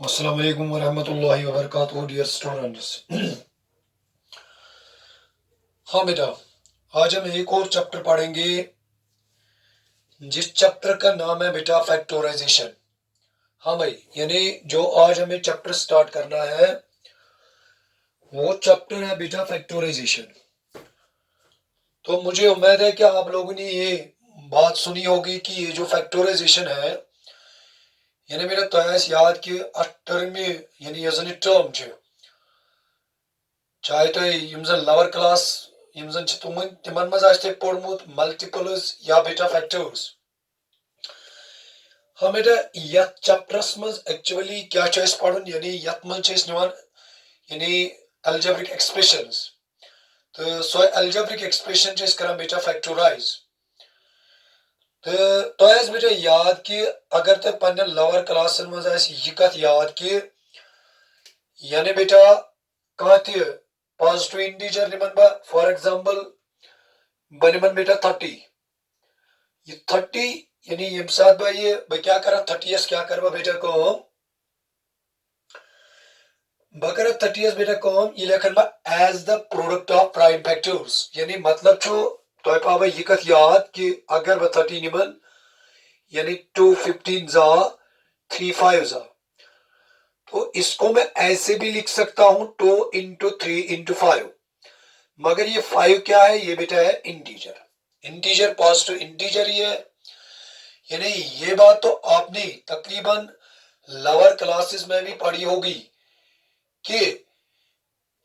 अस्सलाम वालेकुम वरहमतुल्लाहि वबरकातुहू डियर स्टूडेंट्स। हाँ बेटा, आज हम एक और चैप्टर पढ़ेंगे जिस चैप्टर का नाम है बेटा फैक्टराइजेशन। हाँ भाई, यानी जो आज हमें चैप्टर स्टार्ट करना है वो चैप्टर है बेटा फैक्टराइजेशन। तो मुझे उम्मीद है कि आप लोगों ने ये बात सुनी होगी कि ये जो फैक्टराइजेशन है यानी मेरा तयस याद कि टर्म में यानी यजन टर्म चाहे तो लवर क्लास तिमन मज पोर्मुत मल्टीपल्स या बेटा फैक्टर्स। हाँ बेटा, यथ चैप्टरस मज एक्चुअली क्या पढ़ुन यानी यथ मज निवान यानी अलजेब्रिक एक्सप्रेशंस। तो सो अलजेब्रिक एक्सप्रेशन करान बेटा फैक्टराइज। तो बेटा याद कि अगर तो पन्न लवर क्लास मज यह कथ याद कि यानी बेटा कह पॉजिटिव इंटीजर निमन बा फॉर एग्जांपल बनिमन बेटा 30। ये 30 यानी यम साथ बह क्या करा 30 क्या करवा बेटा कम बह कर 30 बेटा कम ये लेखन बा as the product of prime factors. यानी मतलब तो पाव यह कथ याद कि अगर बह 30 निमन यानी 2 15 जा 3 5 जा, तो इसको मैं ऐसे भी लिख सकता हूं 2 इंटू 3 इंटू 5। मगर ये 5 क्या है, ये बेटा है इंटीजर पॉजिटिव इंटीजर ही है। यानी ये बात तो आपने तकरीबन लोअर क्लासेस में भी पढ़ी होगी कि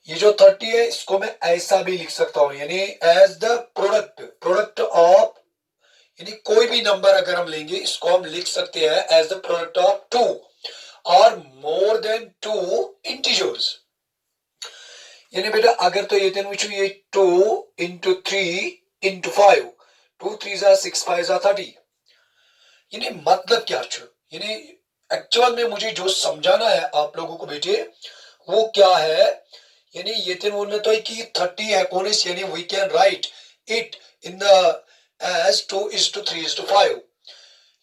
ये जो 30 है इसको मैं ऐसा भी लिख सकता हूं यानी एज द प्रोडक्ट ऑफ यानी कोई भी नंबर अगर हम लेंगे इसको हम लिख सकते हैं एज द प्रोडक्ट ऑफ 2 और मोर देन 2 इंटीजर्स। यानी बेटा अगर तो ये ये 2 इंटू 3 इंटू 5 2 3 जा 6 5 जा 30। यानी मतलब क्या यानी एक्चुअल में मुझे जो समझाना है आप लोगों को बेटे वो क्या है, यानी ये तो कि 30 है कौन यानी we can write it in the as 2 is to 3 is to 5।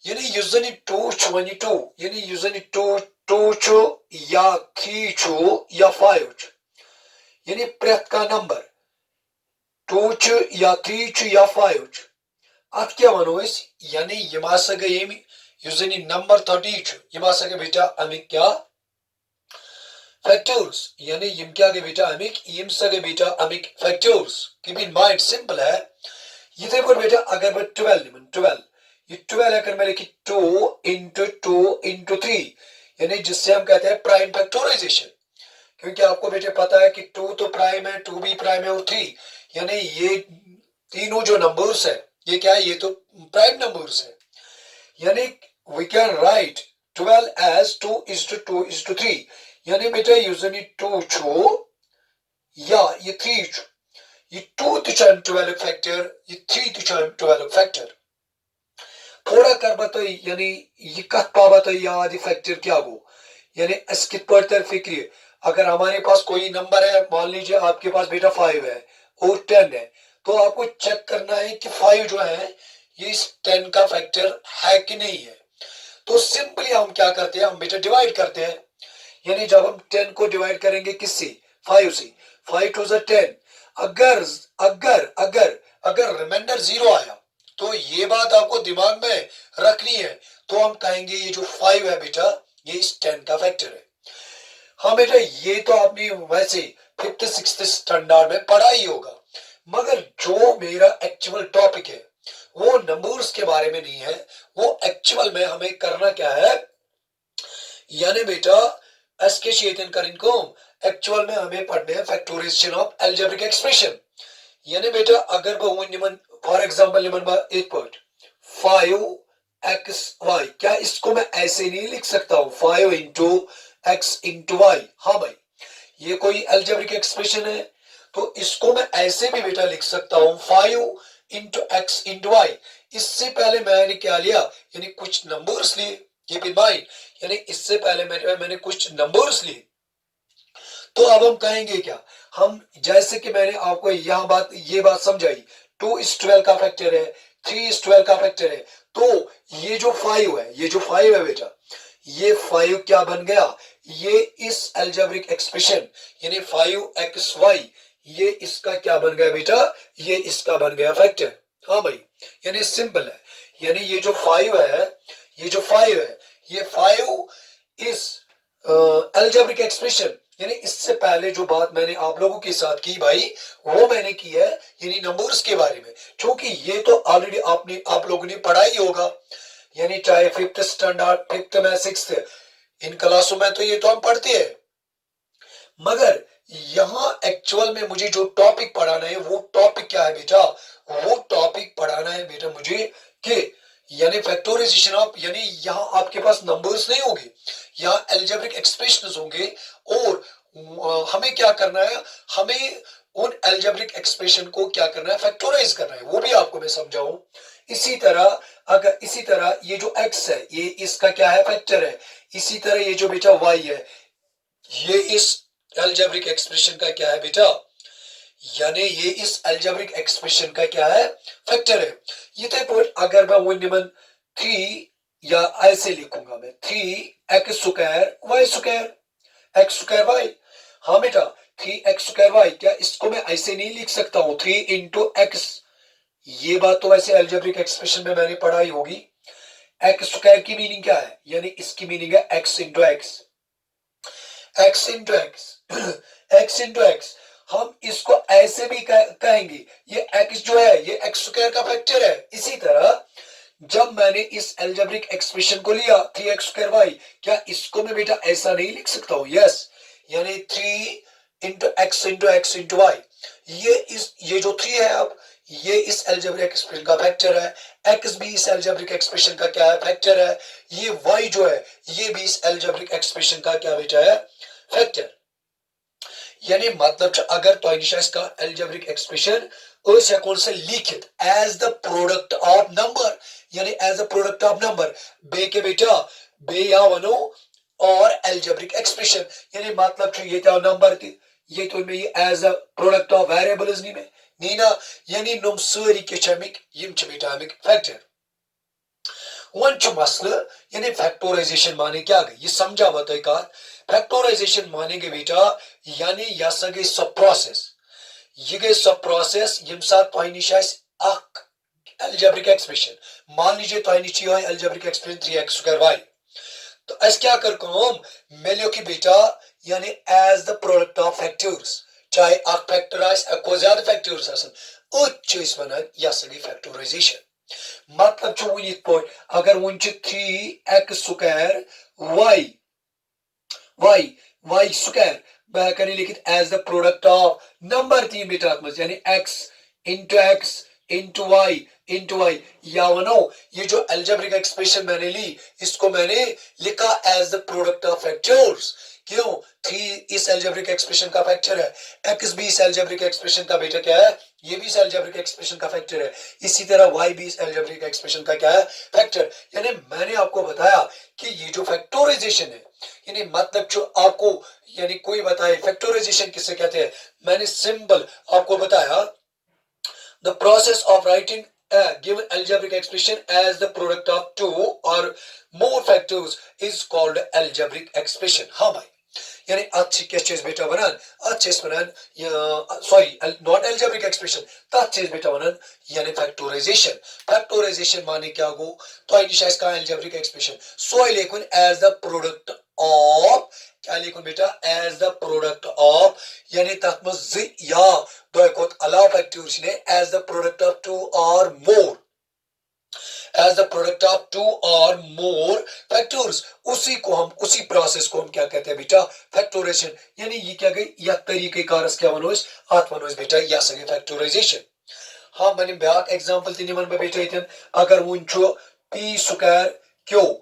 यानी यूजन इट 2 यानी यूजन इट 2 या 3 या 5 यानी प्रत का नंबर 2 या 3 या 5 अत क्या वनो यानी यम गए यूजन नंबर 30 यम बेटा अमिक क्या फैक्टर्स। यानी यम क्या गए बेटा अमिक यम गए बेटा अमिक factors. Keep in mind simple है ये बेटा अगर मैं 12 ये 12 अगर मैं लिखी 2 इंटू 3 यानी जिससे हम कहते हैं प्राइम फैक्टराइजेशन। क्योंकि आपको बेटे पता है कि 2 तो प्राइम है 2 भी प्राइम है और 3 यानी ये तीनों जो नंबर्स है ये क्या है, ये तो प्राइम नंबर्स है। यानी we can write 12 as 2 is to 3 यानी बेटा यूजन 2 छो या ये 3 छो ये 2 तो 12 फैक्टर ये 3 तो 12 फैक्टर थोड़ा कर तो यानी ये कथ पावा तो याद फैक्टर क्या गो यानी कित पर फिक्र अगर हमारे पास कोई नंबर है मान लीजिए आपके पास बेटा 5 है और 10 है तो आपको चेक करना है कि 5 जो है ये इस 10 का फैक्टर है कि नहीं है। तो सिंपली हम क्या करते हैं, हम बेटा डिवाइड करते हैं। यानी जब हम 10 को डिवाइड करेंगे किससे 5 से 5 टू 10 अगर अगर अगर अगर रिमाइंडर 0 आया तो ये बात आपको दिमाग में रखनी है। तो हम कहेंगे ये जो 5 है बेटा ये इस 10 का फैक्टर है। हाँ बेटा ये तो आपने वैसे 5th 6th स्टैंडर्ड में पढ़ा ही होगा, मगर जो मेरा एक्चुअल टॉपिक है वो नंबर्स के बारे में नहीं है, वो एक्चुअल में हमें करना क्या है यानी बेटा एसके शेतन कर इनको एक्चुअल में हमें पढ़ने हैं फैक्टराइजेशन ऑफ अलजेब्रिक एक्सप्रेशन। यानी बेटा अगर फॉर एग्जांपल निमन 5xy क्या इसको मैं ऐसे नहीं लिख सकता हूं 5 इंटू x इंटू वाई। हाँ भाई ये कोई अलजेब्रिक एक्सप्रेशन है तो इसको मैं ऐसे भी बेटा लिख सकता हूं 5 इंटू एक्स इंटू वाई। इससे पहले मैंने क्या लिया यानी कुछ नंबर्स लिए कीप इन माइंड यानी इससे पहले मैंने कुछ नंबर्स लिए। तो अब हम कहेंगे क्या, हम जैसे कि मैंने आपको ये बात समझाई 2 is 12 का फैक्टर है 3 is 12 का फैक्टर है। तो ये जो 5 है बेटा ये 5 क्या बन गया ये इस अलजेब्रिक एक्सप्रेशन यानी 5xy ये इसका क्या बन गया बेटा, ये इसका बन गया फैक्टर। हाँ भाई, यानी सिंपल है, यानी ये जो 5 है, ये जो 5 है, ये 5 इस अलजेब्रिक एक्सप्रेशन यानी इससे पहले जो बात मैंने आप लोगों के साथ की भाई, वो मैंने की है यानी नंबर्स के बारे में, क्योंकि ये तो ऑलरेडी आप लोगों ने पढ़ा ही होगा, यानी चाहे 5th स्टैंडर्ड, 5th में, 6th, इन क्लासों में तो ये तो हम पढ़ते हैं। मगर यहाँ एक्चुअल में मुझे जो टॉपिक पढ़ाना है वो टॉपिक क्या है बेटा, वो टॉपिक पढ़ाना है बेटा मुझे कि यानी फैक्टराइजेशन ऑफ, यानी यहाँ आपके पास नंबर्स नहीं होंगे, यहाँ अलजेब्रिक एक्सप्रेशंस होंगे, और हमें क्या करना है, हमें उन अलजेब्रिक एक्सप्रेशन को क्या करना है, फैक्टराइज करना है, वो भी आपको मैं समझाऊं। इसी तरह ये जो x है ये इसका क्या है, फैक्टर है। इसी तरह ये जो बेटा y है ये इस अलजेब्रिक एक्सप्रेशन का क्या है बेटा, यानी ये इस अलजेब्रिक एक्सप्रेशन का क्या है, फैक्टर है। ये तो अगर मैं वो निमन 3 या ऐसे लिखूंगा मैं 3x² y² x²y, हाँ बेटा 3x²y, क्या इसको मैं ऐसे नहीं लिख सकता हूं 3 इंटू एक्स, ये बात तो वैसे अलजेब्रिक एक्सप्रेशन में मैंने पढ़ाई होगी। x² की मीनिंग क्या है, यानी इसकी मीनिंग है x into x, x into x x into x. हम इसको ऐसे भी कहेंगे, ये x जो है ये x² का फैक्टर है। इसी तरह जब मैंने इस अलजेब्रिक एक्सप्रेशन को लिया 3x²y, क्या इसको मैं बेटा ऐसा नहीं लिख सकता हूं, यस, यानी 3 into x into x into y, ये जो 3 है अब ये इस अलजेब्रिक एक्सप्रेशन का फैक्टर है, x भी इस अलजेब्रिक एक्सप्रेशन का क्या है, फैक्टर है, ये y जो है ये भी इस अलजेब्रिक एक्सप्रेशन का क्या बेटा है, फैक्टर। यानी मतलब अगर तो इसका अलजेब्रिक एक्सप्रेशन उस कौन से लिखित as the product of number, यानी as the product of number बे के बेटा बे या वनो और अलजेब्रिक एक्सप्रेशन, यानी मतलब ये क्या नंबर थी, ये तो में ये as a product of variables नहीं ना, यानी नुम सारी के चमिक यम च बेटा अमिक फैक्टर। वन मसला यानी फैक्टराइजेशन माने क्या गई, ये समझा बताए का फैक्टराइजेशन माने गए बेटा, यानी यह सा गई सब प्रोसेस, ये गई सब प्रोसेस यम साथ तोह निश अख अलजेब्रिक एक्सप्रेशन, मान लीजिए तोह निश यह अलजेब्रिक एक्सप्रेशन 3x²y, तो अस क्या कर काम मिलो कि बेटा यानी as the product of factors, चाहे अख फैक्टर आको ज्यादा फैक्टर्स आसन उस वन यह सा गई फैक्टराइजेशन। मतलब वन पे अगर वन 3x² y² बह हेकन लिखित as the product of number 3 बेटा यानी x into x into y, या वनो ये जो अलजेब्रिक एक्सप्रेशन मैंने ली इसको मैंने लिखा as the product of factors, क्यों 3 इस अलजेब्रिक एक्सप्रेशन का फैक्टर है, x भी इस अलजेब्रिक एक्सप्रेशन का बेटा क्या है, ये भी इस अलजेब्रिक एक्सप्रेशन का फैक्टर है, इसी तरह y भी इस अलजेब्रिक एक्सप्रेशन का क्या है, फैक्टर। यानी मैंने आपको बताया कि ये जो फैक्टराइजेशन है, यानी मतलब जो आपको यानी कोई बताए फैक्टराइजेशन किसे कहते हैं, मैंने सिंपल आपको बताया the process of writing a given algebraic expression as the product of two or more factors is called algebraic expression। हाँ भाई, यानी अच्छी क्या चीज बेटा बनन, अच्छे बनन, सॉरी नॉट अलजेब्रिक एक्सप्रेशन, चीज बेटा बनन यानी फैक्टराइजेशन माने क्या गो तो इसका अलजेब्रिक एक्सप्रेशन सोई लेकिन एज द प्रोडक्ट ऑफ, क्या लिखूं बेटा एज द प्रोडक्ट ऑफ, यानी तथ में या दो अलाव फैक्टर्स ने एज द प्रोडक्ट ऑफ 2 और मोर, एज द प्रोडक्ट ऑफ 2 और मोर फैक्टर्स, उसी प्रोसेस को हम क्या कहते हैं बेटा, फैक्टराइजेशन। यानी ये क्या गई या तरीके कार क्या वनोस आत वनोस बेटा या सगे फैक्टराइजेशन। हाँ मैंने ब्याक एग्जांपल ती निमन बेटा इतन अगर वन p² क्यों,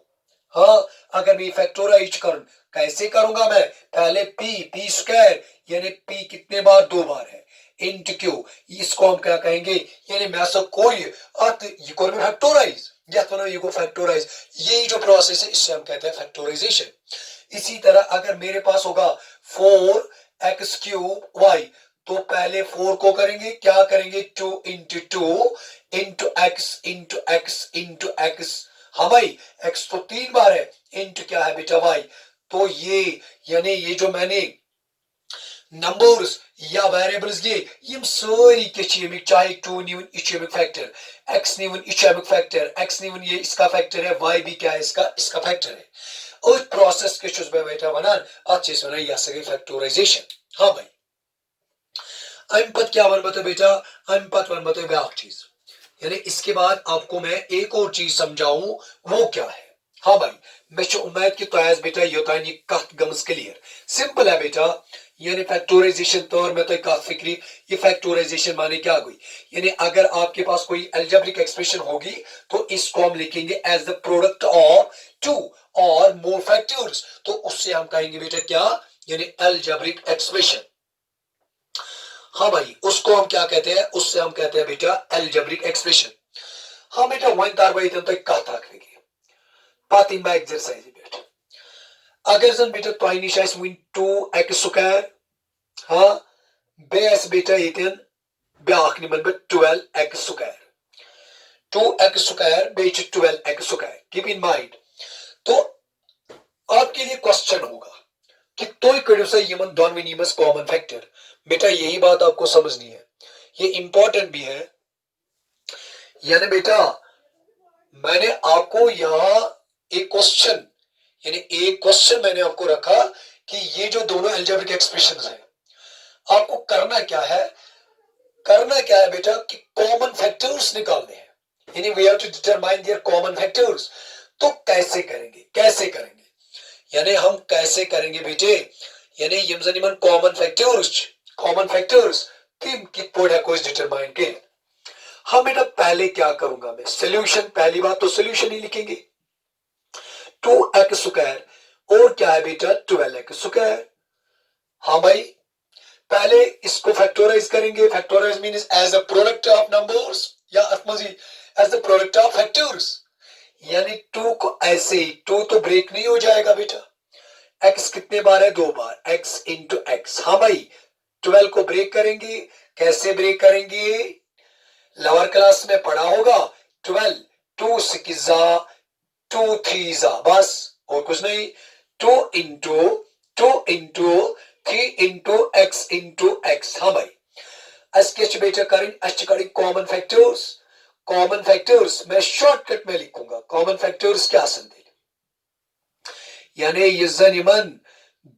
हाँ अगर मैं फैक्टराइज करूं कैसे करूंगा मैं, पहले p² यानी p कितने बार 2 बार है इंटू क्यू, इसको हम क्या कहेंगे, यानी मैं सब कोई ये फैक्टराइज या तो ये को फैक्टराइज, यही जो प्रोसेस है इससे हम कहते हैं फैक्टराइजेशन। इसी तरह अगर मेरे पास होगा 4x³ तो पहले 4 को करेंगे क्या करेंगे 2 into 2 into x into x into x, हाँ भाई x तो 3 बार है इंटू क्या है बेटा y, तो ये यानी ये जो मैंने नंबर्स या वेरिएबल्स ये सारी क्या चाहे 2 नीवन यह फैक्टर, x नीवन यह फैक्टर, x नीवन ये इसका फैक्टर है, y भी क्या है इसका फैक्टर है। और प्रोसेस के बेटा वनान अत वन यह गई फैक्टराइजेशन। हाँ भाई अम पत क्या वन बता बेटा, अम पत वन बता ब्याक चीज, यानी इसके बाद आपको मैं एक और चीज समझाऊं वो क्या है। हाँ भाई मैं उम्मीद कि तुम बेटा योतान ये कत गमस क्लियर सिंपल है बेटा, यानी फैक्टराइजेशन तौर में तो कत फिक्री ये फैक्टराइजेशन माने क्या हुई, यानी अगर आपके पास कोई अलजेब्रिक एक्सप्रेशन होगी तो इसको हम लिखेंगे as the product of two और मोर फैक्टर्स, तो उससे हम कहेंगे बेटा क्या, यानी अलजेब्रिक एक्सप्रेशन। हाँ भाई उसको हम क्या कहते हैं, उससे हम कहते हैं बेटा अलजेब्रिक एक्सप्रेशन। हाँ बेटा वन तार भाई तो कत अख पत मैं एक्सरसाइज पे अगर जन बेटा तुह नश वन 2x² हाँ बे बेटा ये ब्याक निमन बह 12x², 2x² bay 12x² keep in mind. तो आपके लिए क्वेश्चन होगा कि तुम करो सा यमन दोनवनी मज कॉमन फैक्टर, बेटा यही बात आपको समझनी है, ये इंपॉर्टेंट भी है। यानी बेटा मैंने आपको यहाँ एक क्वेश्चन, यानी एक क्वेश्चन मैंने आपको रखा कि ये जो दोनों अलजेब्रिक एक्सप्रेशंस हैं आपको करना क्या है, करना क्या है बेटा कि कॉमन फैक्टर्स निकालने हैं, यानी we have to determine their common factors. तो कैसे करेंगे, कैसे करेंगे, यानी हम कैसे करेंगे बेटे, यानी यम जन यमन कॉमन फैक्टर्स किम कित पोड है कोई डिटरमाइन के। हम बेटा पहले क्या करूंगा मैं, सॉल्यूशन, पहली बात तो सॉल्यूशन ही लिखेंगे 2x² और क्या है बेटा 12x²। हाँ भाई पहले इसको फैक्टराइज करेंगे, factorize means as a product of numbers या as the product of factors, यानी 2 को ऐसे ही 2 तो ब्रेक नहीं हो जाएगा बेटा, x कितने बार है 2 बार, x इंटू एक्स। हाँ भाई 12 को ब्रेक करेंगे, कैसे ब्रेक करेंगे, लोअर क्लास में पढ़ा होगा 12 2 6 2 3 बस और कुछ नहीं, 2 इंटू 3 इंटू एक्स। हाँ भाई अस्के बेटा करें कॉमन फैक्टर्स, कॉमन फैक्टर्स मैं शॉर्टकट में लिखूंगा, कॉमन फैक्टर्स क्या संदे, यानी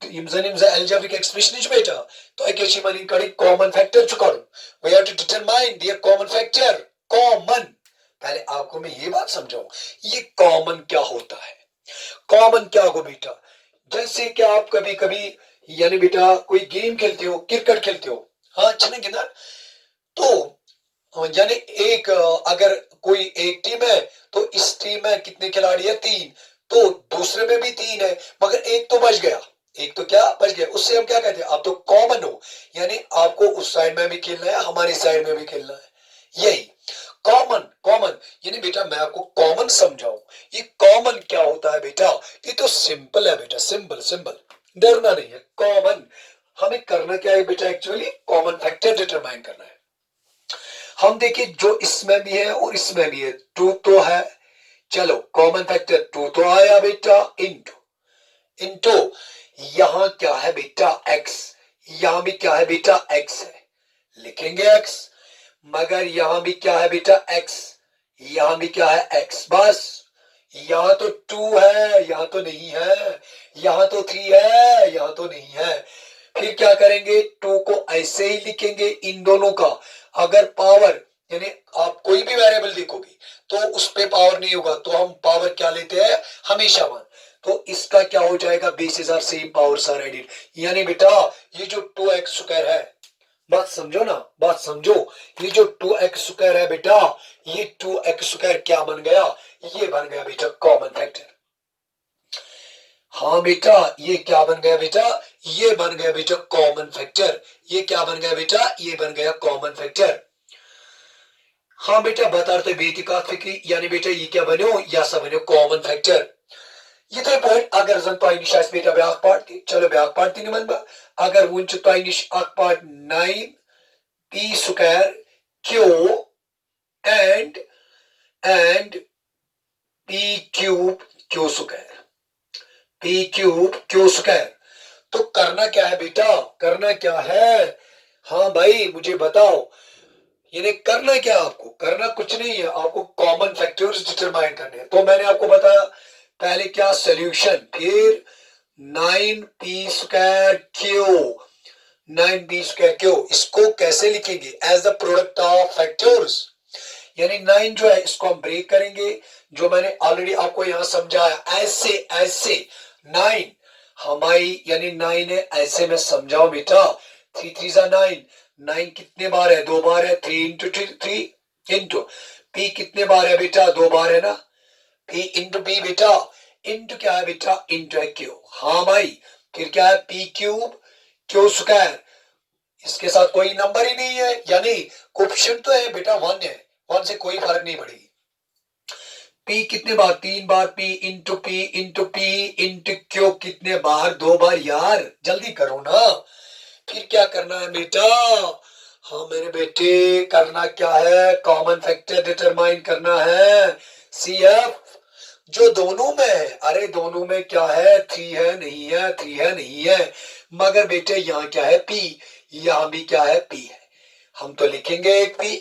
यम अलजेब्रिक एक्सप्रेशन बेटा तो यमन कड़ी कॉमन फैक्टर कड़न, we have to determine their common factor common. पहले आपको मैं ये बात समझाऊं ये कॉमन क्या होता है, कॉमन क्या हो बेटा, जैसे कि आप कभी कभी यानी बेटा कोई गेम खेलते हो, क्रिकेट खेलते हो, हाँ अच्छा नहीं ना, तो यानी एक अगर कोई एक टीम है तो इस टीम में कितने खिलाड़ी है 3, तो दूसरे में भी 3 है मगर एक तो बच गया, एक तो क्या बच गया, उससे हम क्या कहते हैं आप तो कॉमन हो, यानी आपको उस साइड में भी खेलना है हमारी साइड में भी खेलना है, यही कॉमन। कॉमन यानी बेटा मैं आपको कॉमन समझाऊं, ये कॉमन क्या होता है बेटा, ये तो सिंपल है बेटा, सिंपल सिंपल, डरना नहीं है। कॉमन हमें करना क्या है बेटा, एक्चुअली कॉमन फैक्टर डिटरमाइन करना है। हम देखिए जो इसमें भी है और इसमें भी है 2 तो है, चलो कॉमन फैक्टर 2 तो आया बेटा, इंटू इंटू यहां क्या है बेटा x, यहां भी क्या है बेटा x है, लिखेंगे x, मगर यहां भी क्या है बेटा x, यहां भी क्या है x, बस यहां तो 2 है यहां तो नहीं है, यहां तो 3 है यहां तो नहीं है, फिर क्या करेंगे 2 को ऐसे ही लिखेंगे इन दोनों का, अगर पावर यानी आप कोई भी वेरिएबल लिखोगे तो उस पे पावर नहीं होगा तो हम पावर क्या लेते हैं हमेशा 1, तो इसका क्या हो जाएगा bases are same powers are added, यानी बेटा ये जो 2x² है, बात समझो ना, बात समझो, ये जो 2x² है बेटा, ये 2x² क्या बन गया, ये बन गया बेटा कॉमन फैक्टर। हाँ बेटा ये क्या बन गया बेटा, ये बन गया बेटा कॉमन फैक्टर, ये क्या बन गया बेटा, ये बन गया कॉमन फैक्टर। हाँ बेटा बता रहे बेटी का फिक्री, यानी बेटा ये क्या बनो, या सब बनो कॉमन फैक्टर। ये पॉइंट अगर जन तुम नश बेटा ब्याक पार्ट थी, चलो ब्याक पार्ट थी वन बह, अगर वन तुम नश पार्ट 9p² q and p³ q², p cube q square. तो करना क्या है बेटा, करना क्या है? हाँ भाई मुझे बताओ, यानी करना क्या है आपको? करना कुछ नहीं है, आपको कॉमन फैक्टर्स डिटरमाइन करने हैं। तो मैंने आपको बताया पहले क्या, सोल्यूशन, फिर 9p² क्यू, 9p² इसको कैसे लिखेंगे? As the product of factors, यानी 9 जो है इसको हम ब्रेक करेंगे, जो मैंने ऑलरेडी आपको यहां समझाया, ऐसे ऐसे 9 हमारी यानी 9 है, ऐसे में समझाओ बेटा। 3 3 जा 9, 9 कितने बार है? 2 बार है, 3 इंटू 3 इंटू पी कितने बार है बेटा? 2 बार है ना, पी इंटू पी बेटा, इंटू क्या है बेटा? इंटू है क्यू। हाँ भाई, फिर क्या है? पी क्यूब क्यू स्क्वायर, इसके साथ कोई नंबर ही नहीं है, यानी कोएफिशिएंट तो है बेटा, 1 है, 1 से कोई फर्क नहीं पड़ेगी। पी कितने बार? 3 बार, p into p into p into q कितने बार? 2 बार। यार जल्दी करो ना। फिर क्या करना है बेटा? हाँ मेरे बेटे, करना क्या है? कॉमन फैक्टर डिटरमाइन करना है, CF जो दोनों में है। अरे दोनों में क्या है? 3 है नहीं है, 3 है नहीं है, मगर बेटे यहाँ क्या है? P, यहाँ भी क्या है? P है। हम तो लिखेंगे एक P,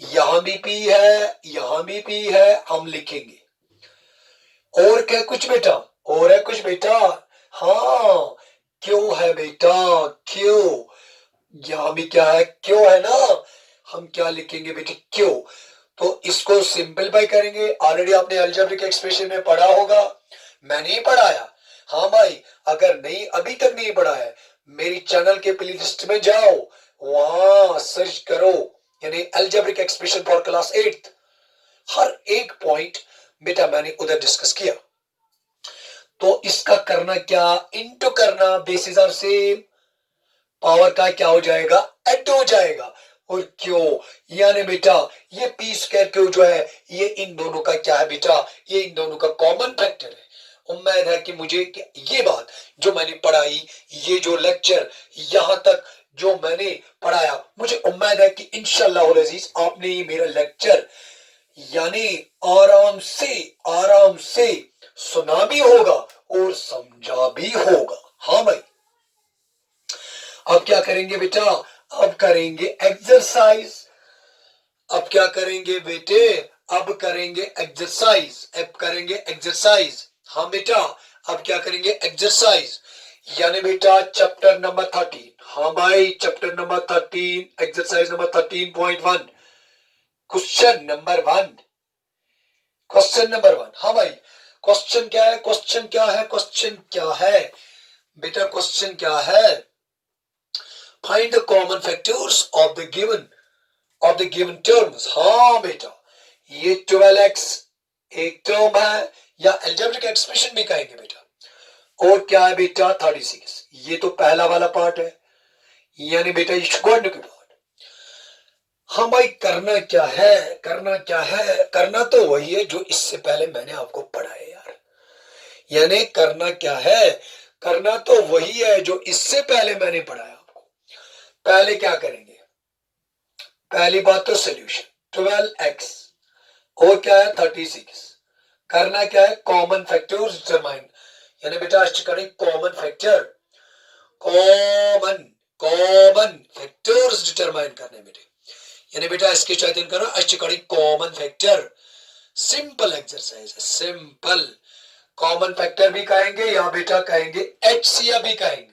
यहां भी P है, यहां भी P है, हम लिखेंगे। और क्या कुछ बेटा? और है कुछ बेटा? हाँ, क्यों है बेटा? क्यों, यहां भी क्या है? क्यों है ना, हम क्या लिखेंगे बेटे? क्यों। तो इसको सिंपलीफाई करेंगे। ऑलरेडी आपने अलजेब्रिक एक्सप्रेशन में पढ़ा होगा, मैं नहीं पढ़ाया। हाँ भाई, अगर नहीं अभी तक नहीं पढ़ा है, मेरी चैनल के प्लेलिस्ट में जाओ, वहां सर्च करो, यानी अलजेब्रिक एक्सप्रेशन फॉर क्लास 8, हर एक पॉइंट बेटा मैंने उधर डिस्कस किया। तो इसका करना क्या? इनटू करना, बेसिस आर सेम, पावर का क्या हो जाएगा? ऐड हो जाएगा। और क्यों, यानी बेटा ये p² क्यू जो है, ये इन दोनों का क्या है बेटा? ये इन दोनों का कॉमन फैक्टर है। उम्मीद है कि मुझे ये बात जो मैंने पढ़ाई, ये जो लेक्चर यहां तक जो मैंने पढ़ाया, मुझे उम्मीद है कि इंशाअल्लाह अजीज आपने ये मेरा लेक्चर यानी आराम से सुना भी होगा और समझा भी होगा। हाँ भाई, अब क्या करेंगे बेटा? अब करेंगे एक्सरसाइज। अब क्या करेंगे बेटे? अब करेंगे एक्सरसाइज, अब करेंगे एक्सरसाइज। हाँ बेटा, अब क्या करेंगे? एक्सरसाइज, यानी बेटा चैप्टर नंबर 13। हाँ भाई, chapter number 13, exercise number 13.1, question number 1, question number 1। हाँ भाई, क्वेश्चन क्या है? क्वेश्चन क्या है? क्वेश्चन क्या है बेटा? क्वेश्चन क्या है? Find the common factors of the given terms. हाँ बेटा, ये 12x एक टर्म है, या अलजेब्रिक एक्सप्रेशन भी कहेंगे बेटा। और क्या है बेटा? 36, ये तो पहला वाला पार्ट है, यानी बेटा ये गॉड की पार्ट। हाँ भाई, करना क्या है? करना क्या है? करना तो वही है जो इससे पहले मैंने आपको पढ़ाया यार। यानी करना क्या है? करना तो वही है जो इससे पहले मैंने पढ़ाया आपको। पहले क्या करेंगे? पहली बात तो सोल्यूशन, 12x और क्या है? 36। करना क्या है? कॉमन फैक्टर्स डिटरमाइन, यानी बेटा common factor, common common factors determine करने बेटे, यानी बेटा इसके चयन करो कॉमन फैक्टर। सिंपल एक्सरसाइज है, सिंपल। कॉमन फैक्टर भी कहेंगे या बेटा कहेंगे HCF भी कहेंगे।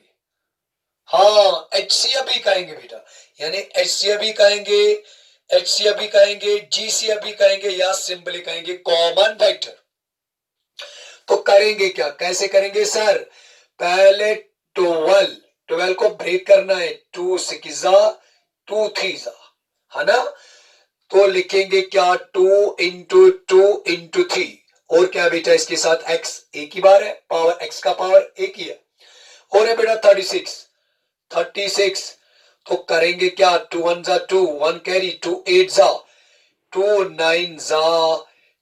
हाँ, HCF भी कहेंगे बेटा, यानी HCF भी कहेंगे, HCF भी कहेंगे, GCF भी कहेंगे, या सिंपली कहेंगे कॉमन फैक्टर। तो करेंगे क्या? कैसे करेंगे सर? पहले 12 को ब्रेक करना है, 2 6 2 3 है ना। तो लिखेंगे क्या? 2 इंटू 2 इंटू 3, और क्या बेटा इसके साथ x एक ही बार है, पावर x का पावर एक ही है। और है बेटा 36। तो करेंगे क्या? 2 1 जा 2, 1 कैरी, 2 8 जा, 2 9 जा,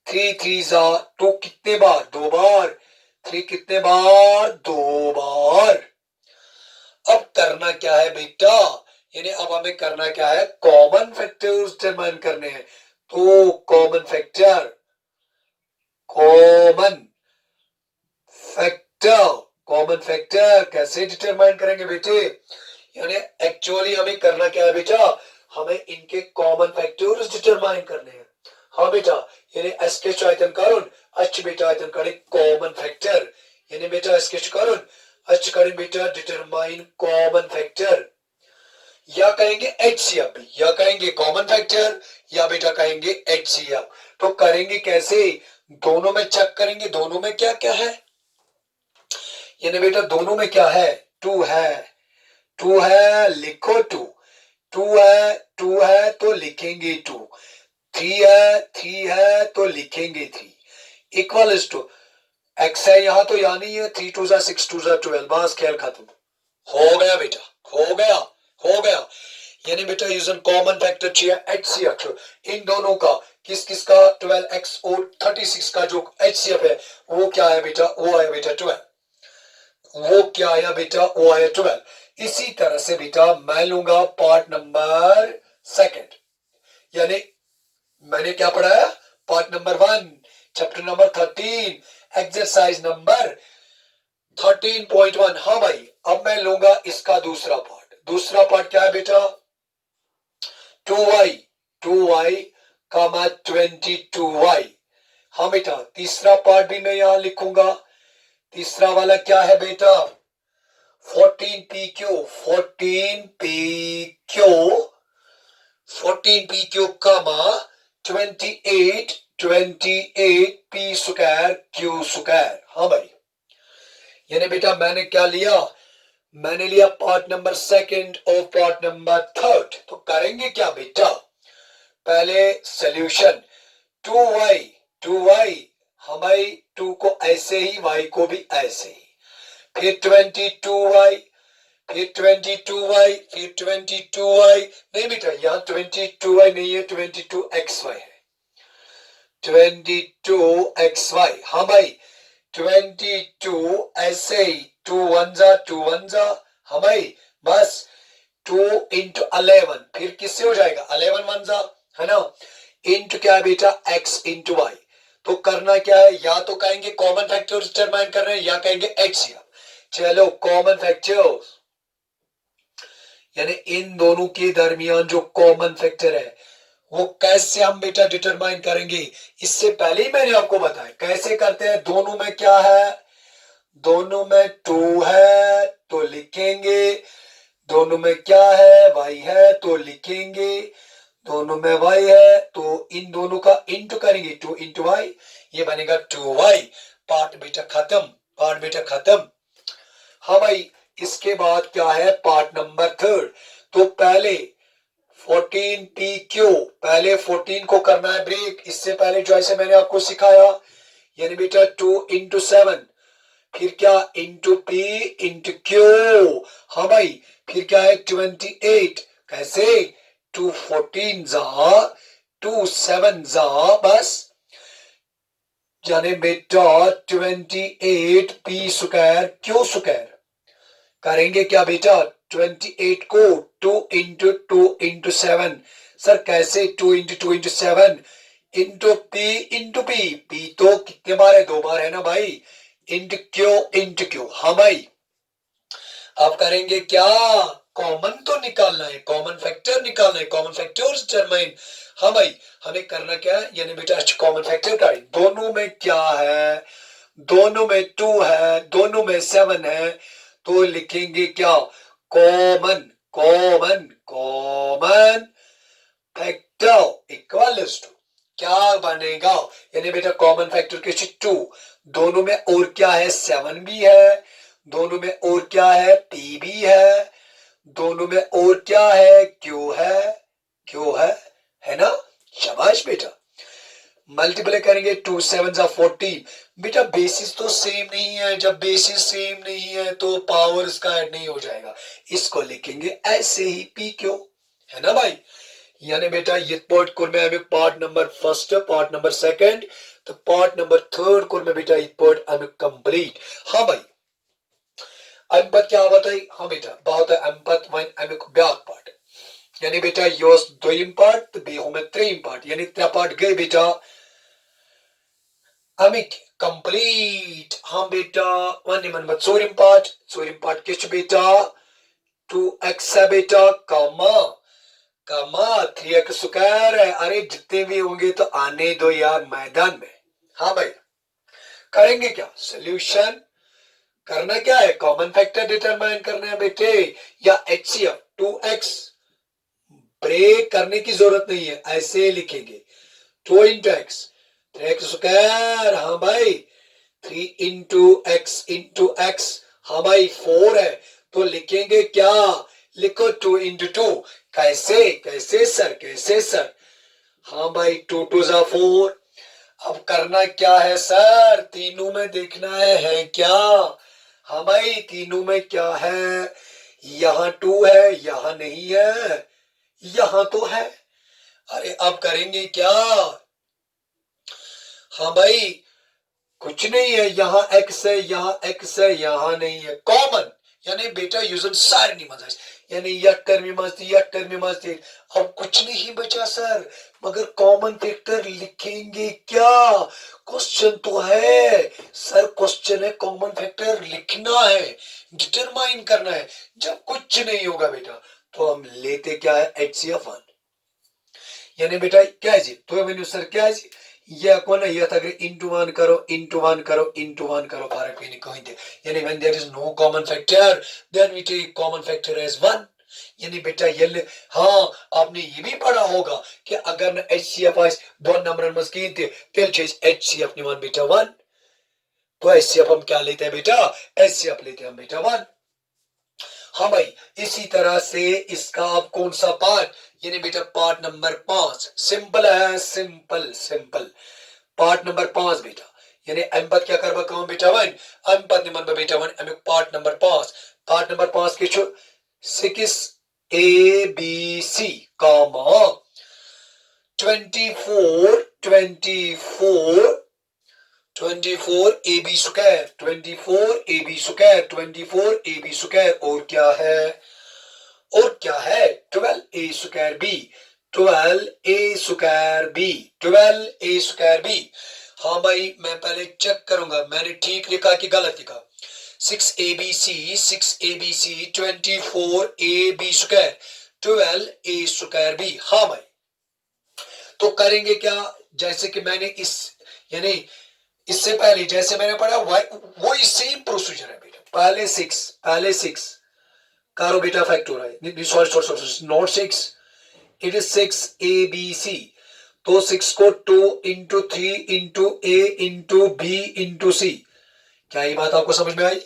3 3 जा, 2 कितने बार? 2 बार, 3 कितने बार? 2 बार। अब करना क्या है बेटा? यानी अब हमें करना क्या है? कॉमन फैक्टर्स डिटरमाइन करने हैं। तो कॉमन फैक्टर कॉमन फैक्टर कैसे डिटरमाइन करेंगे बेटे? यानी एक्चुअली हमें करना क्या है बेटा? हमें इनके कॉमन फैक्टर्स डिटरमाइन करने हैं. हाँ बेटा, यानी एस्केच आयतन कारण अच्छ बेटा आयतन कारण कॉमन फैक्टर, यानी बेटा एस्केच कारण अच्छ कारण बेटा डिटरमाइन कॉमन फैक्टर, या कहेंगे एचसीएफ भी, या कहेंगे कॉमन फैक्टर, या बेटा कहेंगे एचसीएफ. तो करेंगे कैसे? दोनों में चेक करेंगे दोनों में क्या क्या है. यानी बेटा दोनों में क्या है? टू है, टू है लिखो टू, टू है तो लिखेंगे टू, थ्री है तो लिखेंगे थ्री, इक्वल टू एक्स है यहां तो यानी है 3 2 6 2 12, बस खेल खत्म. हो गया बेटा, हो गया, हो गया. यानी बेटा यूजन कॉमन फैक्टर चाहिए एचसीएफ इन दोनों का. किस किस का? 12x और 36 का जो एचसीएफ है वो क्या है बेटा? वो है बेटा 12. वो क्या आया बेटा? वो आया 12. इसी तरह से बेटा मैं लूंगा पार्ट नंबर सेकंड, यानी मैंने क्या पढ़ाया? Part number 1 chapter number 13 exercise number 13.1. हाँ भाई, अब मैं लूंगा इसका दूसरा पार्ट. दूसरा पार्ट क्या है बेटा? 2y कामा 22y. हाँ बेटा, तीसरा पार्ट भी मैं यहां लिखूंगा. तीसरा वाला क्या है बेटा? 14 कामा 28 p स्क्वायर q स्क्वायर. हाँ भाई, यानी बेटा मैंने क्या लिया? मैंने लिया पार्ट नंबर सेकंड और पार्ट नंबर थर्ड. तो करेंगे क्या बेटा? पहले सॉल्यूशन 2y हाँ भाई 2 को ऐसे ही y को भी ऐसे ही, फिर 22y, फिर 22y नहीं बेटा यहाँ 22y नहीं है 22xy है, 22xy. हाँ भाई 22 ऐसे ही 2 1 जा. हाँ भाई बस 2 इंटू 11 फिर किससे हो जाएगा? 11 1 जा है ना, इंटू क्या है बेटा? x into y. तो करना क्या है? या तो कहेंगे कॉमन फैक्टर डिटरमाइन कर रहे हैं या कहेंगे एचसीएफ. चलो कॉमन फैक्टर, यानी इन दोनों के दरमियान जो कॉमन फैक्टर है वो कैसे हम बेटा डिटरमाइन करेंगे? इससे पहले ही मैंने आपको बताया कैसे करते हैं. दोनों में क्या है? दोनों में 2 है तो लिखेंगे, दोनों में क्या है? y है तो लिखेंगे, दोनों में y है तो इन दोनों का इंटू करेंगे 2 इंटू y, ये बनेगा 2y. पार्ट बेटा खत्म, पार्ट बेटा खत्म. हाँ भाई, इसके बाद क्या है? Part number third. तो पहले 14pq, पहले 14 को करना है ब्रेक. इससे पहले जो ऐसे मैंने आपको सिखाया, यानी बेटा 2 इंटू 7, फिर क्या? Into p into q. हाँ भाई, फिर क्या है? 28. कैसे? 2 14 जा 2 7 जा बस, यानी बेटा 28 p स्क्वायर q स्क्वायर. करेंगे क्या बेटा? 28 को 2 इंटू 7. सर कैसे? 2 इंटू 7 इंटू पी तो कितने बार है? 2 बार है ना भाई, इंटू क्यू. हाँ भाई, अब करेंगे क्या? कॉमन तो निकालना है, कॉमन फैक्टर निकालना है, कॉमन फैक्टर्स डिटरमाइन. हाँ भाई, हमें करना क्या है? यानी बेटा कॉमन फैक्टर का दोनों में क्या है? दोनों में 2 है, दोनों में 7 है, तो लिखेंगे क्या? Common common common factor equal to क्या बनेगा? यानी बेटा कॉमन फैक्टर के 2, दोनों में और क्या है? 7 भी है, दोनों में और क्या है? p भी है, दोनों में और क्या है? q है ना. शाबाश बेटा. मल्टीप्लाई करेंगे 2 7 14. बेटा बेसिस तो सेम नहीं है, जब बेसिस सेम नहीं है तो पावर इसका ऐड नहीं हो जाएगा. इसको लिखेंगे ऐसे ही पी क्यू, है ना भाई. यानी बेटा ये पार्ट को मैं अभी part number first, part number second, तो पार्ट नंबर थर्ड को मैं बेटा ये पार्ट अभी कंप्लीट. हाँ भाई, अम्पत क्या बताई? हाँ बेटा बहुत है अम्पत वन अमिक ब्याक पार्ट, यानी बेटा योस दोयम पार्ट तो बे हमें त्रेम पार्ट, यानी त्रे पार्ट गए बेटा अमिक कंप्लीट हाँ बेटा वन मन चोरिम पार्ट किस बेटा 2x है बेटा कामा 3x स्क्वायर है। अरे जितने भी होंगे तो आने दो यार मैदान में। हाँ भाई करेंगे क्या सोल्यूशन करना क्या है कॉमन फैक्टर डिटरमाइन करना है बेटे या HCF 2x ब्रेक करने की जरूरत नहीं है ऐसे लिखेंगे 2 इंटू एक्स 3x स्क्वायर हाँ भाई 3 इंटू एक्स हाँ भाई 4 है तो लिखेंगे क्या लिखो 2 इंटू 2 कैसे सर हाँ भाई 2 2 जा 4 अब करना क्या है सर तीनों में देखना है क्या हाँ भाई तीनों में क्या है यहाँ 2 है यहाँ नहीं है यहाँ तो है। अरे अब करेंगे क्या हाँ भाई कुछ नहीं है यहाँ x है यहाँ नहीं है कॉमन यानी बेटा यूजन सारणी मजा यानी या टर्म मस्ती अब कुछ नहीं बचा सर मगर कॉमन फैक्टर लिखेंगे क्या क्वेश्चन तो है सर क्वेश्चन है कॉमन फैक्टर लिखना है डिटरमाइन करना है जब कुछ नहीं होगा बेटा तो हम लेते क्या है HCF 1 यानी बेटा क्या है जी तो मैंने सर क्या है जी ये कौन है ये था कि इंटू वन करो फर्क भी नहीं कोई दे यानी when there is no common factor then we take common factor as 1 यानी बेटा ये हाँ आपने ये भी पढ़ा होगा कि अगर न HCF आइस दो नंबर मस की थे तेल चेज HCF निवान बेटा 1 तो HCF हम क्या लेते हैं बेटा HCF लेते हैं हम बेटा 1 हाँ भाई इसी तरह से इसका अब कौन सा पार्ट यानी बेटा पार्ट नंबर 5 सिंपल है सिंपल पार्ट नंबर 5 बेटा यानी अंपत क्या करबा कहूं बेटा 1 अंपत निमन बेटा 1 अमे पार्ट नंबर 5 के छु 6 ABC comma 24 AB square 24 AB square और क्या है 12A स्क्वायर बी हाँ भाई मैं पहले चेक करूंगा मैंने ठीक लिखा कि गलत लिखा 6ABC 24AB square 12A square B हाँ भाई तो करेंगे क्या जैसे कि मैंने इस यानी इससे पहले जैसे मैंने पढ़ा वही सेम प्रोसीजर है बेटा पहले 6 करो बेटा factorise sorry not 6 it is 6ABC तो 6 को 2 into 3 into A into B into C क्या ये बात आपको समझ में आई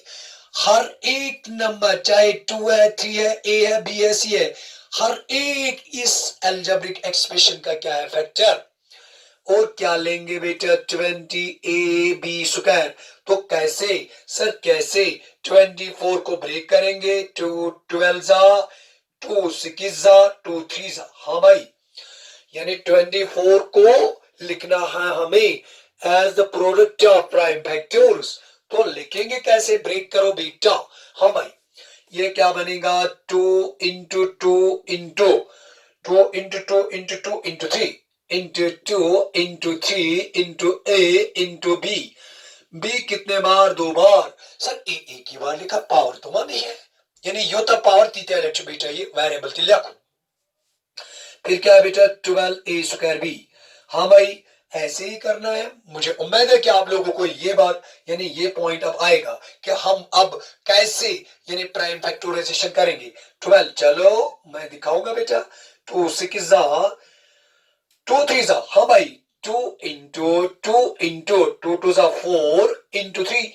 हर एक नंबर चाहे 2 है 3 है A है B है C है हर एक इस अलजेब्रिक एक्सप्रेशन का क्या है फैक्टर और क्या लेंगे बेटा 20AB स्क्वायर तो कैसे सर कैसे 24 को ब्रेक करेंगे 2 12 जा 2 6 जा 2 3 जा हाँ भाई यानी 24 को लिखना है हमें as the product of prime factors तो लिखेंगे कैसे ब्रेक करो बेटा हाँ भाई ये क्या बनेगा 2 into 2 into 2 into 2 into 2 into 3 into 2 into 3 into A into B कितने बार 2 बार सर एक ही बार लिखा पावर तो वन ही है यानी यो तो पावर तीते लेट बेटा ये वेरिएबल ती लिखो फिर क्या है बेटा 12A स्क्वायर बी हाँ भाई ऐसे ही करना है मुझे उम्मीद है कि आप लोगों को ये बात यानी ये पॉइंट अब आएगा कि हम अब कैसे यानी प्राइम फैक्टराइजेशन करेंगे 12 चलो मैं दिखाऊंगा बेटा 2 6 जा 2 3 जा हाँ भाई 2 इंटू 2 2 जा 4 into 3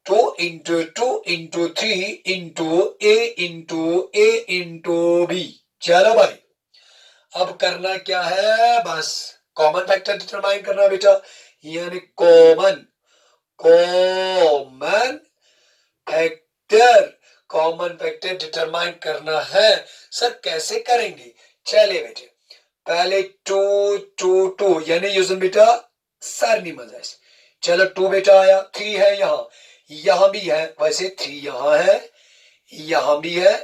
2 into 2 into 3 into A into B चलो भाई अब करना क्या है बस कॉमन फैक्टर डिटरमाइन करना बेटा यानी कॉमन फैक्टर डिटरमाइन करना है सर कैसे करेंगे चलिए बेटे पहले 2 यानी यूजन बेटा सारणी मजा चलो 2 बेटा आया 3 है यहाँ भी है वैसे 3 यहाँ भी है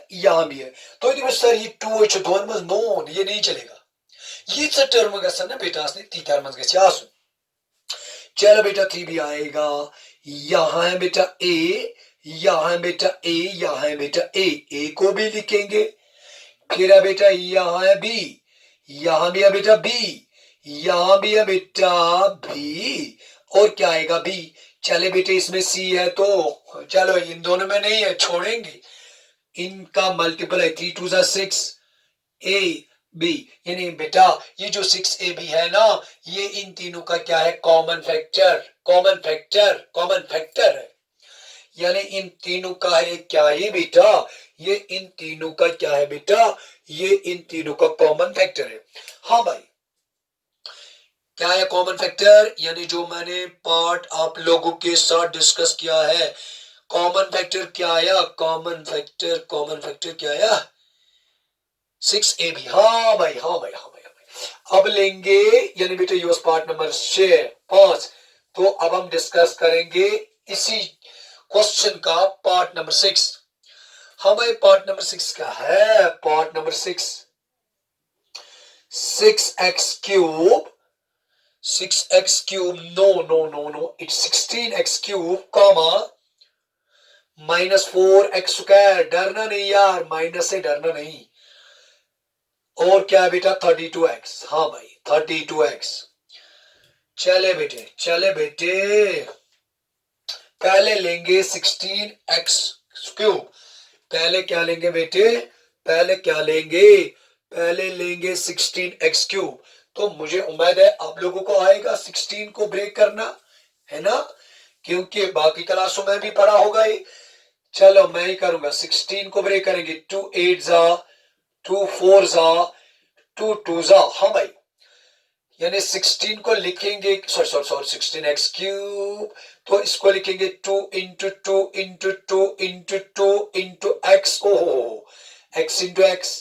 तो ये सर ये 2 दोन मज नोन ये नहीं चलेगा ये टर्म गसन ना बेटा तीतार मज गस चलो बेटा 3 भी आएगा, यहाँ है बेटा ए, यहाँ है बेटा ए, यहाँ है बेटा ए को भी लिखेंगे। फिर है बेटा यहाँ है बी, यहाँ भी है बेटा बी, यहाँ भी है बेटा बी, और क्या आएगा बी। चले बेटे इसमें सी है तो चलो इन दोनों में नहीं है, छोड़ेंगे, इनका मल्टीपल है 3 2 6 ए बी, यानी बेटा ये जो 6ab है ना, ये इन तीनों का क्या है, common factor, common factor, common factor है। यानी इन तीनों का है क्या है बेटा, ये इन तीनों का क्या है बेटा, ये इन तीनों का कॉमन फैक्टर है। हाँ भाई, क्या है कॉमन फैक्टर, यानी जो मैंने पार्ट आप लोगों के साथ डिस्कस किया है, कॉमन फैक्टर क्या आया, कॉमन फैक्टर क्या आया, 6ab। हाँ भाई, हाँ भाई, हाँ भाई, हाँ भाई। अब लेंगे यानी बेटा यूएस पार्ट नंबर 5, तो अब हम डिस्कस करेंगे इसी क्वेश्चन का पार्ट नंबर 6। हाँ भाई, पार्ट नंबर 6 का है, part number 6x cube, 6x cube, no, it's 16x cube comma -4x square. डरना नहीं यार, माइनस से डरना नहीं। और क्या है बेटा 32x। हाँ भाई 32x। चले बेटे पहले लेंगे 16x क्यूब। पहले क्या लेंगे बेटे, पहले लेंगे 16x क्यूब। तो मुझे उम्मीद है आप लोगों को आएगा 16 को ब्रेक करना, है ना, क्योंकि बाकी क्लासों में भी पढ़ा होगा ये। चलो मैं ही करूंगा, 16 को ब्रेक करेंगे, 2 8 जा, 2 4 जा, 2 2 जा। हाँ भाई, यानी 16 को लिखेंगे, सॉरी 16x क्यूब, तो इसको लिखेंगे 2 into 2 into 2 into 2 into x। ओहो, x इंटू x,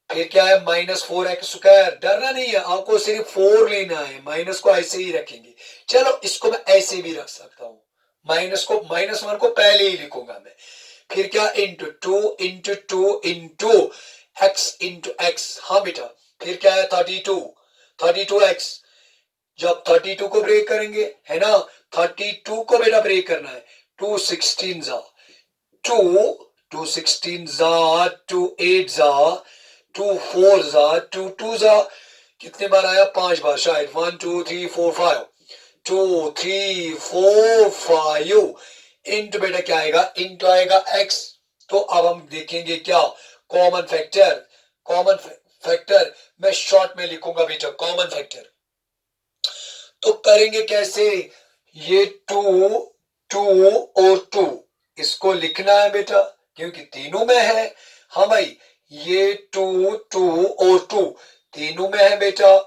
फिर क्या है -4x स्क्वायर। डरना नहीं है, आपको सिर्फ 4 लेना है, माइनस को ऐसे ही रखेंगे। चलो इसको मैं ऐसे भी रख सकता हूं, -1 को पहले ही लिखूंगा मैं। फिर क्या into 2 into 2 into x into x। हाँ बेटा, फिर क्या है 32x। जब 32 को ब्रेक करेंगे, है ना, 32 को बेटा ब्रेक करना है, 2 16 जा, 2 16 जा, 2 8 जा, 2 4 जा, 2 2 जा। कितने बार आया, 5 बार शायद, 1 2 3 4 5, 2 3 4 5 इंटू बेटा क्या आएगा, इंटू आएगा x। तो अब हम देखेंगे क्या, कॉमन फैक्टर मैं शॉर्ट में लिखूंगा बेटा, कॉमन फैक्टर। तो करेंगे कैसे, ये 2 2 और 2 इसको लिखना है बेटा, क्योंकि तीनों में है। हाँ भाई, ये 2 2 और 2 तीनों में है बेटा,